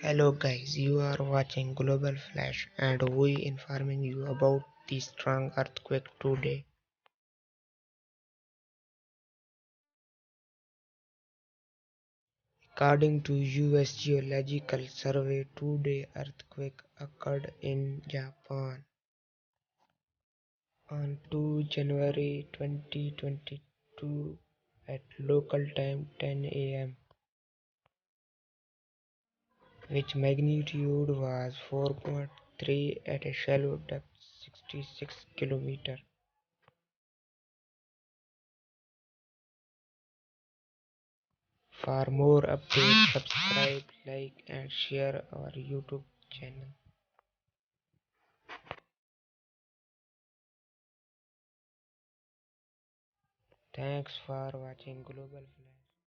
Hello guys, you are watching Global Flash and we informing you about the strong earthquake today. According to US Geological Survey, today earthquake occurred in Japan on 2 January 2022 at local time 10 am, which magnitude was 4.3 at a shallow depth 66 km. For more updates, subscribe, like and share our YouTube channel. Thanks for watching Global Flash.